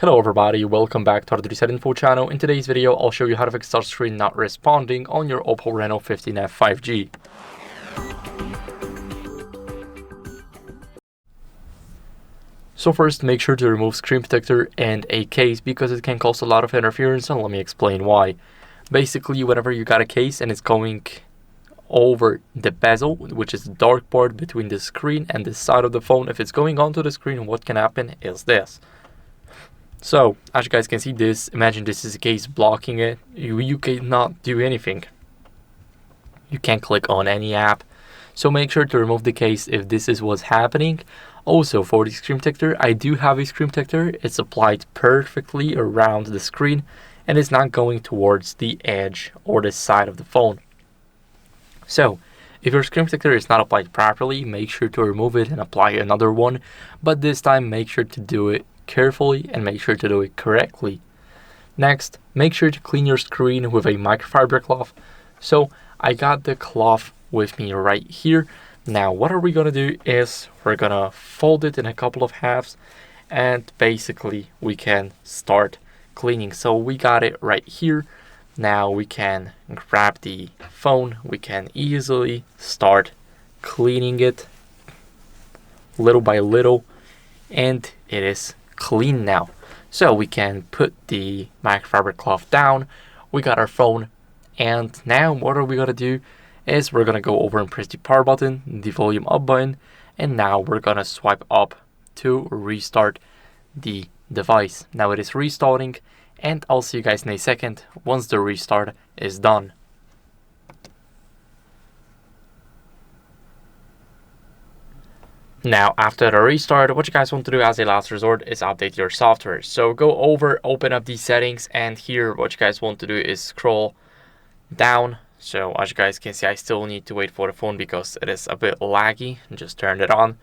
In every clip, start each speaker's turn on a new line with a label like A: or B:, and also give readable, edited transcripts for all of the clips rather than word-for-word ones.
A: Hello everybody, welcome back to HardReset.Info channel. In today's video, I'll show you how to fix touch screen not responding on your OPPO Reno 15F 5G. So first, make sure to remove screen protector and a case because it can cause a lot of interference, and let me explain why. Basically, whenever you got a case and it's going over the bezel, which is the dark part between the screen and the side of the phone, if it's going onto the screen, what can happen is this. So, as you guys can see this, imagine this is a case blocking it. You cannot do anything. You can't click on any app. So make sure to remove the case if this is what's happening. Also, for the screen protector, I do have a screen protector. It's applied perfectly around the screen and it's not going towards the edge or the side of the phone. So, if your screen protector is not applied properly, make sure to remove it and apply another one. But this time, make sure to do it carefully and make sure to do it correctly. Next, make sure to clean your screen with a microfiber cloth. So I got the cloth with me right here. Now what are we gonna do is we're gonna fold it in a couple of halves and basically we can start cleaning. So we got it right here. Now we can grab the phone, we can easily start cleaning it little by little, and it is clean now. So we can put the microfiber cloth down. We got our phone, and now what are we gonna do is we're gonna go over and press the power button, the volume up button, and now we're gonna swipe up to restart the device. Now it is restarting, and I'll see you guys in a second once the restart is done. Now, after the restart, what you guys want to do as a last resort is update your software. So go over, open up these settings, and here what you guys want to do is scroll down. So as you guys can see, I still need to wait for the phone because it is a bit laggy. Just turned it on.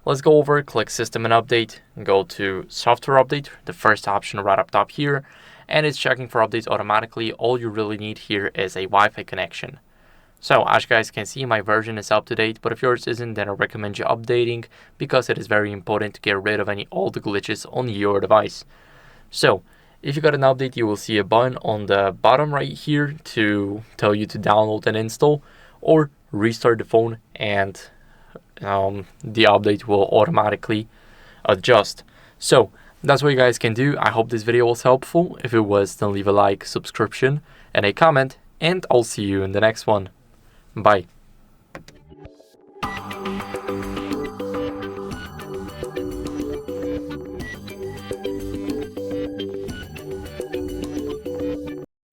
A: Let's go over, click System and Update, and go to Software Update, the first option right up top here, and it's checking for updates automatically. All you really need here is a Wi-Fi connection. So as you guys can see, my version is up to date, but if yours isn't, then I recommend you updating because it is very important to get rid of any old glitches on your device. So if you got an update, you will see a button on the bottom right here to tell you to download and install or restart the phone, and the update will automatically adjust. So that's what you guys can do. I hope this video was helpful. If it was, then leave a like, subscription, and a comment, and I'll see you in the next one. Bye.